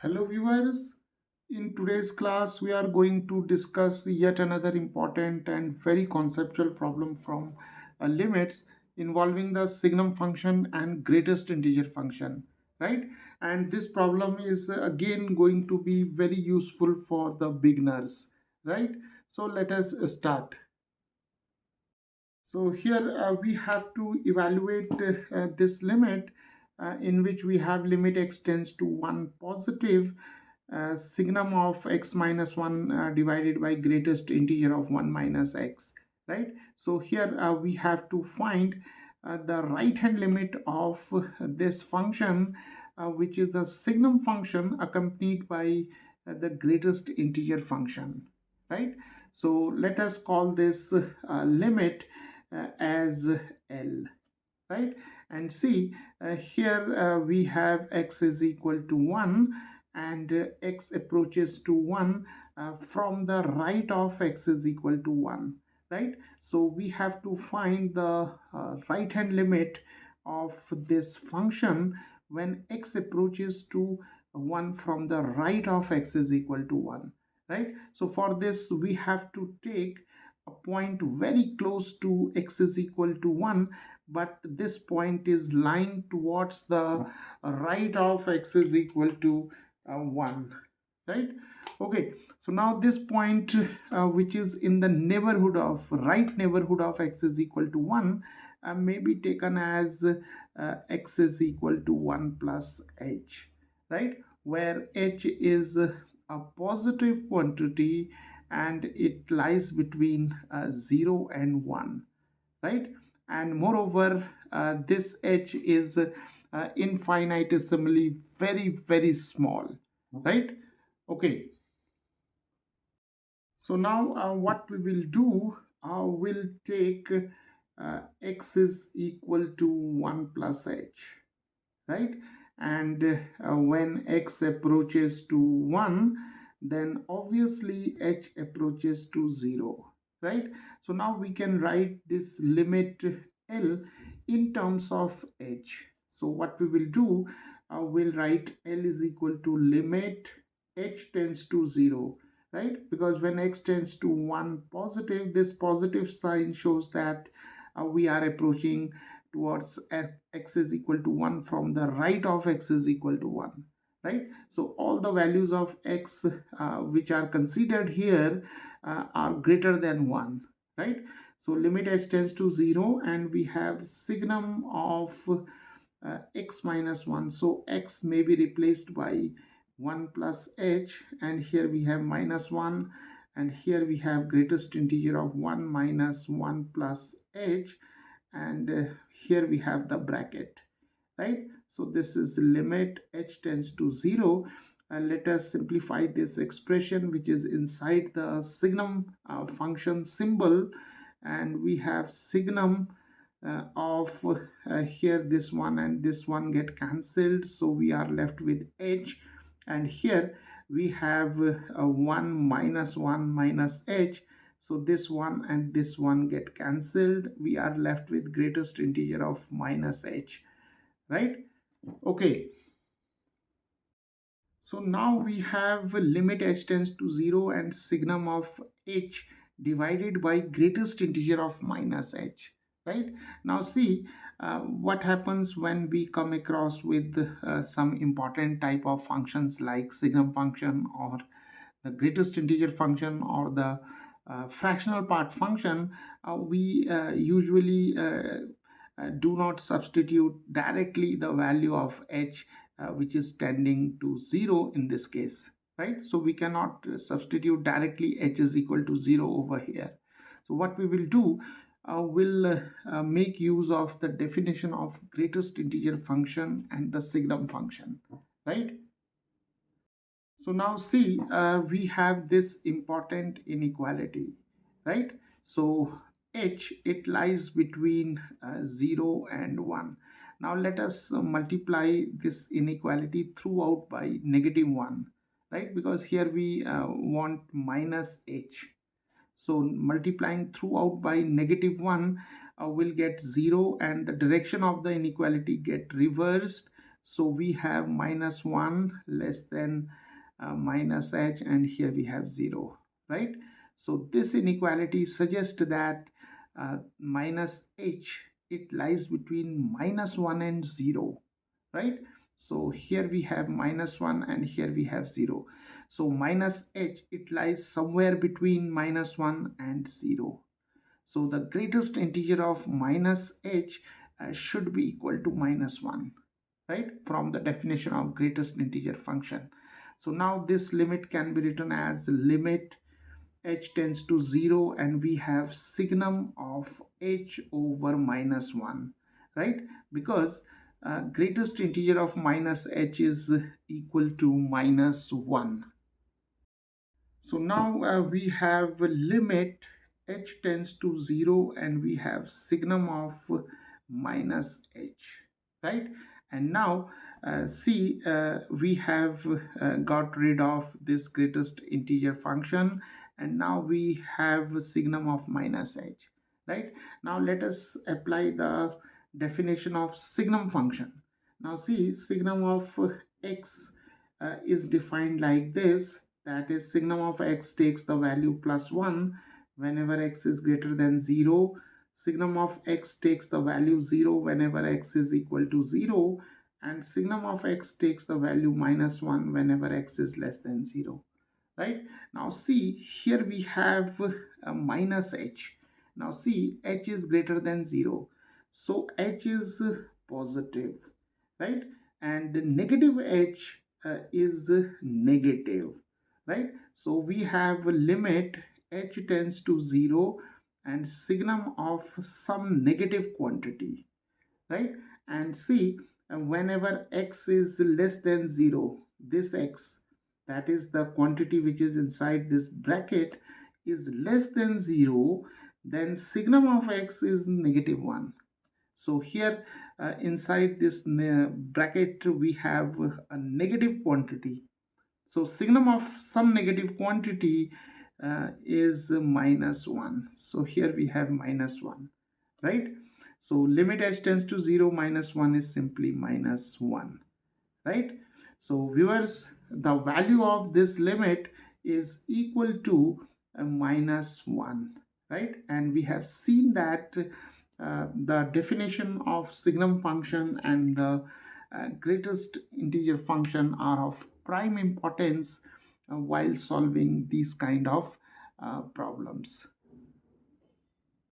Hello viewers, in today's class we are going to discuss yet another important and very conceptual problem from limits involving the signum function and greatest integer function, right? And this problem is again going to be very useful for the beginners, right? So let us start. So here we have to evaluate this limit in which we have limit x tends to 1 positive signum of x minus 1 divided by greatest integer of 1 minus x, right? So here we have to find the right hand limit of this function which is a signum function accompanied by the greatest integer function, right? So let us call this limit as L, right? And see here we have x is equal to 1 and x approaches to 1 from the right of x is equal to 1, right? So we have to find the right hand limit of this function when x approaches to 1 from the right of x is equal to 1, right? So for this we have to take a point very close to x is equal to 1, but this point is lying towards the right of x is equal to 1, right? Okay, so now this point which is in the neighborhood of right neighborhood of x is equal to 1 may be taken as x is equal to 1 plus h, right? Where h is a positive quantity and it lies between 0 and 1, right? And moreover this h is infinitesimally very small, right? Okay, so now what we will do, we'll take x is equal to 1 plus h, right? And when x approaches to 1, then obviously h approaches to 0, right? So now we can write this limit L in terms of h. So what we will do, we'll write L is equal to limit h tends to 0, right? Because when x tends to 1 positive, this positive sign shows that we are approaching towards x is equal to 1 from the right of x is equal to 1, right? So all the values of x which are considered here are greater than 1, right? So limit h tends to 0 and we have signum of x minus 1. So x may be replaced by 1 plus h, and here we have minus 1, and here we have greatest integer of 1 minus 1 plus h, and here we have the bracket, right? So this is limit h tends to 0. Let us simplify this expression which is inside the signum function symbol, and we have signum of here this one and this one get cancelled, so we are left with h, and here we have 1 minus 1 minus h, so this one and this one get cancelled, we are left with greatest integer of minus h, right? Okay, so now we have limit h tends to 0 and signum of h divided by greatest integer of minus h, right? Now see what happens when we come across with some important type of functions like signum function or the greatest integer function or the fractional part function. We usually do not substitute directly the value of h which is tending to 0 in this case, right? So we cannot substitute directly h is equal to 0 over here. So what we will do, we'll make use of the definition of greatest integer function and the signum function, right? So now see, we have this important inequality, right? So h, it lies between 0 and 1. Now let us multiply this inequality throughout by negative 1, right? Because here we want minus h. So multiplying throughout by negative 1 will get 0, and the direction of the inequality get reversed. So we have minus 1 less than minus h, and here we have 0, right? So this inequality suggests that minus h, it lies between minus 1 and 0, right? So here we have minus 1 and here we have 0. So minus h, it lies somewhere between minus 1 and 0. So the greatest integer of minus h should be equal to minus 1, right? From the definition of greatest integer function. So now this limit can be written as limit h tends to 0, and we have signum of h over minus 1, right? Because greatest integer of minus h is equal to minus 1. So now we have a limit h tends to 0, and we have signum of minus h, right? And now see, we have got rid of this greatest integer function, and now we have a signum of minus h, right? Now let us apply the definition of signum function. Now see, signum of x is defined like this, that is signum of x takes the value plus 1 whenever x is greater than 0. Signum of x takes the value 0 whenever x is equal to 0, and signum of x takes the value minus 1 whenever x is less than 0, right? Now see, here we have a minus h. Now see, h is greater than 0, so h is positive, right? And negative h is negative, right? So we have a limit h tends to 0 and signum of some negative quantity, right? And see, whenever x is less than 0, this x, that is the quantity which is inside this bracket, is less than 0, then signum of x is negative 1. So here inside this bracket we have a negative quantity. So signum of some negative quantity is minus 1. So here we have minus 1, right? So limit h tends to 0, minus 1 is simply minus 1, right? So viewers, the value of this limit is equal to minus 1, right? And we have seen that the definition of signum function and the greatest integer function are of prime importance while solving these kind of problems.